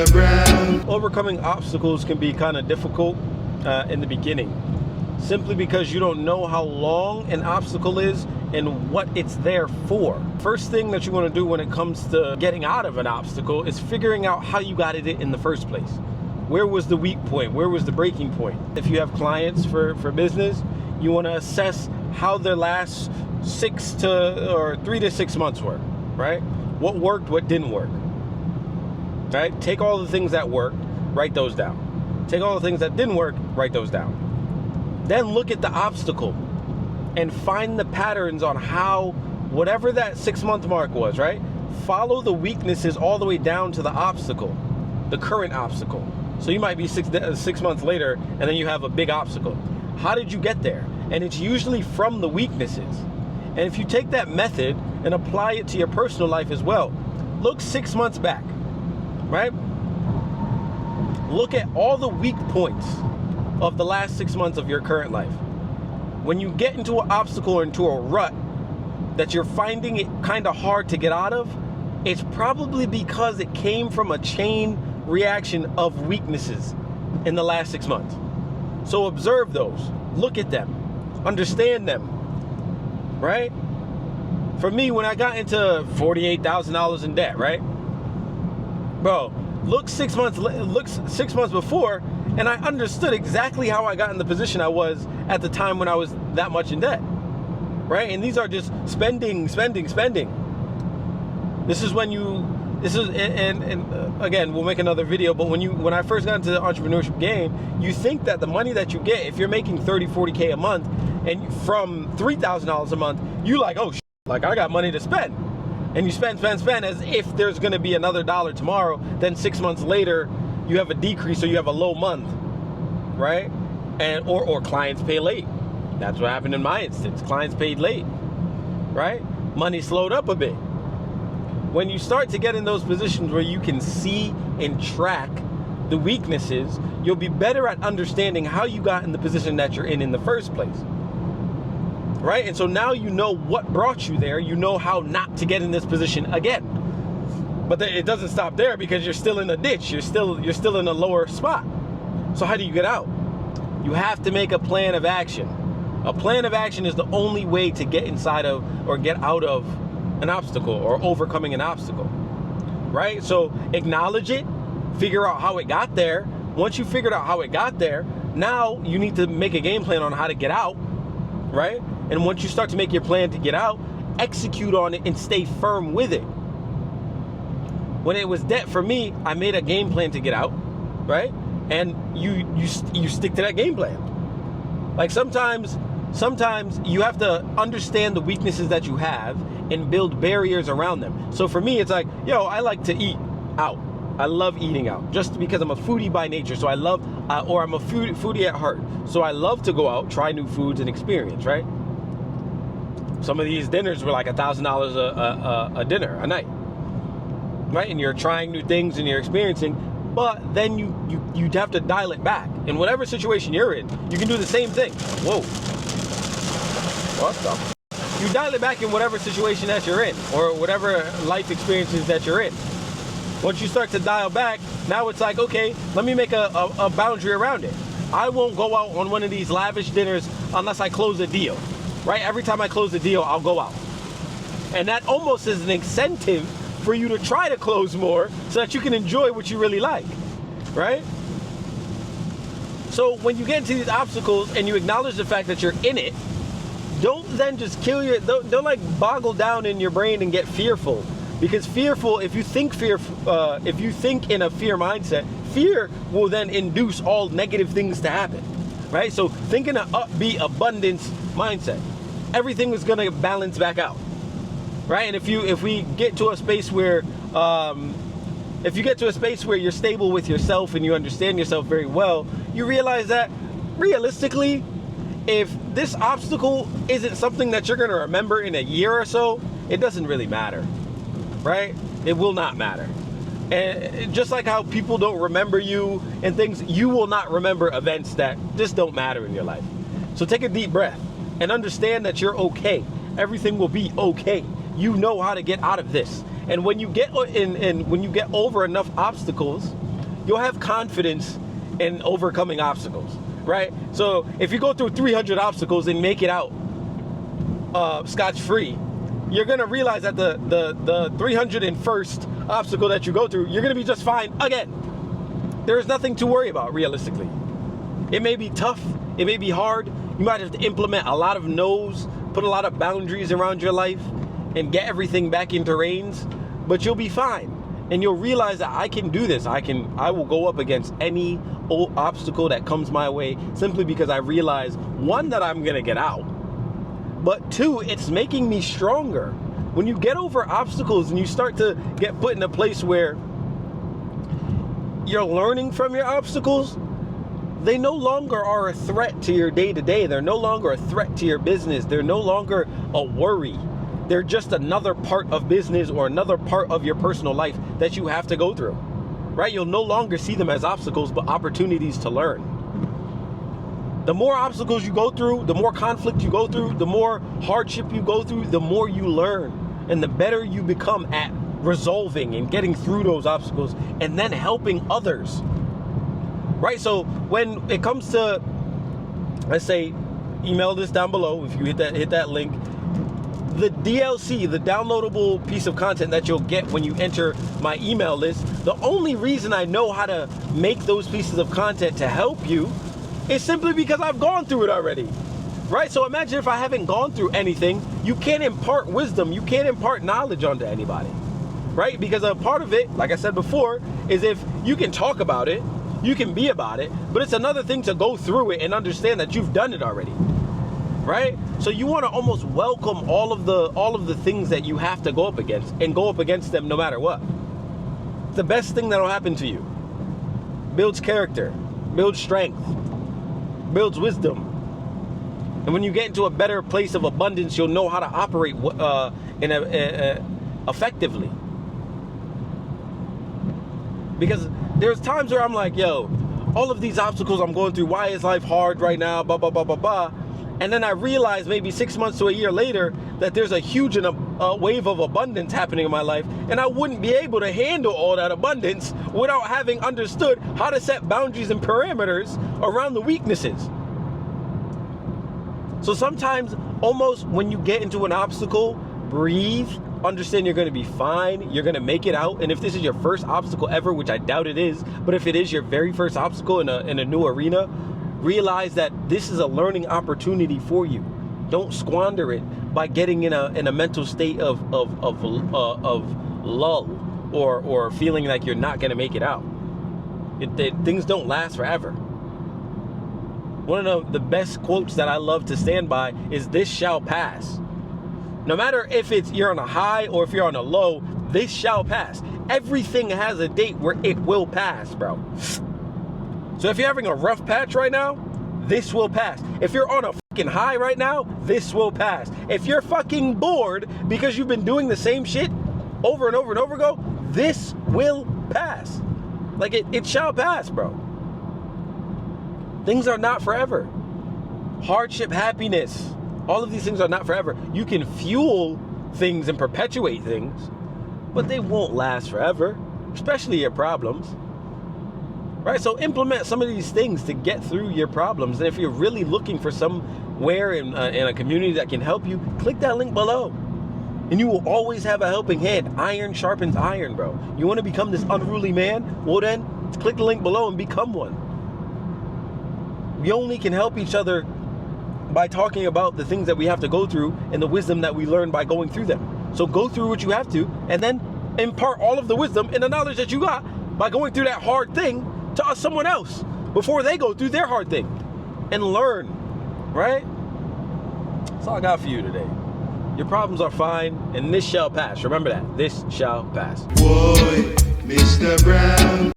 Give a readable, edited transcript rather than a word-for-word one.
Brown. Overcoming obstacles can be kind of difficult in the beginning, simply because you don't know how long an obstacle is and what it's there for. First thing that you want to do when it comes to getting out of an obstacle is figuring out how you got it in the first place. Where was the weak point? Where was the breaking point? If you have clients for business, you want to assess how their last 3 to 6 months were, right? What worked, what didn't work, right? Take all the things that worked, write those down. Take all the things that didn't work, write those down. Then look at the obstacle and find the patterns on how, whatever that 6-month mark was, right? Follow the weaknesses all the way down to the obstacle, the current obstacle. So you might be 6 months later and then you have a big obstacle. How did you get there? And it's usually from the weaknesses. And if you take that method and apply it to your personal life as well, look 6 months back, right? Look at all the weak points of the last 6 months of your current life. When you get into an obstacle or into a rut that you're finding it kind of hard to get out of, it's probably because it came from a chain reaction of weaknesses in the last 6 months. So observe those, look at them, understand them, right? For me, when I got into $48,000 in debt, right? Bro, look 6 months before, and I understood exactly how I got in the position I was at the time when I was that much in debt, right? And these are just spending. This is when again, we'll make another video, but when I first got into the entrepreneurship game, you think that the money that you get, if you're making 30, 40K a month, and from $3,000 a month, you like, oh, like I got money to spend. And you spend as if there's gonna be another dollar tomorrow. Then 6 months later, you have a decrease or you have a low month, right? And or clients pay late. That's what happened in my instance. Clients paid late, right? Money slowed up a bit. When you start to get in those positions where you can see and track the weaknesses, you'll be better at understanding how you got in the position that you're in the first place, right? And so now you know what brought you there. You know how not to get in this position again. But it doesn't stop there, because you're still in a ditch. You're still in a lower spot. So how do you get out? You have to make a plan of action. A plan of action is the only way to get inside of or get out of an obstacle or overcoming an obstacle, right? So acknowledge it, figure out how it got there. Once you figured out how it got there, now you need to make a game plan on how to get out, right? And once you start to make your plan to get out, execute on it and stay firm with it. When it was debt for me, I made a game plan to get out, right? And you stick to that game plan. Like sometimes you have to understand the weaknesses that you have and build barriers around them. So for me, it's like, yo, I like to eat out. I love eating out just because I'm a foodie by nature. So I love, or I'm a foodie at heart. So I love to go out, try new foods and experience, right? Some of these dinners were like $1,000 a dinner, a night, right? And you're trying new things and you're experiencing, but then you have to dial it back. In whatever situation you're in, you can do the same thing. Whoa. What the? You dial it back in whatever situation that you're in or whatever life experiences that you're in. Once you start to dial back, now it's like, okay, let me make a boundary around it. I won't go out on one of these lavish dinners unless I close a deal, right? Every time I close a deal, I'll go out. And that almost is an incentive for you to try to close more so that you can enjoy what you really like, right? So when you get into these obstacles and you acknowledge the fact that you're in it, don't then just don't like boggle down in your brain and get fearful. Because if you think in a fear mindset, fear will then induce all negative things to happen, right? So think in an upbeat abundance mindset. Everything is gonna balance back out, right? And if we get to a space where, you're stable with yourself and you understand yourself very well, you realize that realistically, if this obstacle isn't something that you're gonna remember in a year or so, it doesn't really matter, right? It will not matter. And just like how people don't remember you and things, you will not remember events that just don't matter in your life. So take a deep breath and understand that you're okay. Everything will be okay. You know how to get out of this. And when you get over enough obstacles, you'll have confidence in overcoming obstacles, right? So if you go through 300 obstacles and make it out scotch-free, you're gonna realize that the 301st obstacle that you go through, you're gonna be just fine again. There's nothing to worry about, realistically. It may be tough, it may be hard, you might have to implement a lot of no's, put a lot of boundaries around your life, and get everything back into reins, but you'll be fine. And you'll realize that I can do this. I will go up against any old obstacle that comes my way, simply because I realize, one, that I'm gonna get out, but two, it's making me stronger. When you get over obstacles and you start to get put in a place where you're learning from your obstacles, they no longer are a threat to your day-to-day. They're no longer a threat to your business. They're no longer a worry. They're just another part of business or another part of your personal life that you have to go through, right? You'll no longer see them as obstacles, but opportunities to learn. The more obstacles you go through, the more conflict you go through, the more hardship you go through, the more you learn, and the better you become at resolving and getting through those obstacles and then helping others, right? So when it comes to, let's say, email this down below, if you hit that link, the DLC, the downloadable piece of content that you'll get when you enter my email list, the only reason I know how to make those pieces of content to help you is simply because I've gone through it already, right? So imagine if I haven't gone through anything. You can't impart wisdom, you can't impart knowledge onto anybody, right? Because a part of it, like I said before, is if you can talk about it, you can be about it, but it's another thing to go through it and understand that you've done it already, right? So you want to almost welcome all of the things that you have to go up against, and go up against them no matter what. It's the best thing that'll happen to you. Builds character, builds strength, builds wisdom. And when you get into a better place of abundance, you'll know how to operate effectively. Because there's times where I'm like, yo, all of these obstacles I'm going through, why is life hard right now, blah, blah, blah, blah, blah. And then I realize maybe 6 months to a year later that there's a huge wave of abundance happening in my life, and I wouldn't be able to handle all that abundance without having understood how to set boundaries and parameters around the weaknesses. So sometimes, almost when you get into an obstacle, breathe, understand you're going to be fine, you're going to make it out. And if this is your first obstacle ever, which I doubt it is, but if it is your very first obstacle in a new arena, realize that this is a learning opportunity for you. Don't squander it by getting in a mental state of lull or feeling like you're not going to make it out. Things don't last forever. One of the best quotes that I love to stand by is, "This shall pass." No matter if you're on a high or if you're on a low, this shall pass. Everything has a date where it will pass, bro. So if you're having a rough patch right now, this will pass. If you're on a fucking high right now, this will pass. If you're fucking bored because you've been doing the same shit over and over and over ago, this will pass. Like it shall pass, bro. Things are not forever. Hardship, happiness, all of these things are not forever. You can fuel things and perpetuate things, but they won't last forever, especially your problems. Right, so implement some of these things to get through your problems. And if you're really looking for somewhere in a community that can help you, click that link below. And you will always have a helping hand. Iron sharpens iron, bro. You want to become this unruly man? Well then, click the link below and become one. We only can help each other by talking about the things that we have to go through and the wisdom that we learn by going through them. So go through what you have to, and then impart all of the wisdom and the knowledge that you got by going through that hard thing to someone else before they go through their hard thing, and learn, right? That's all I got for you today. Your problems are fine, and this shall pass. Remember that. This shall pass. Boy, Mr. Brown.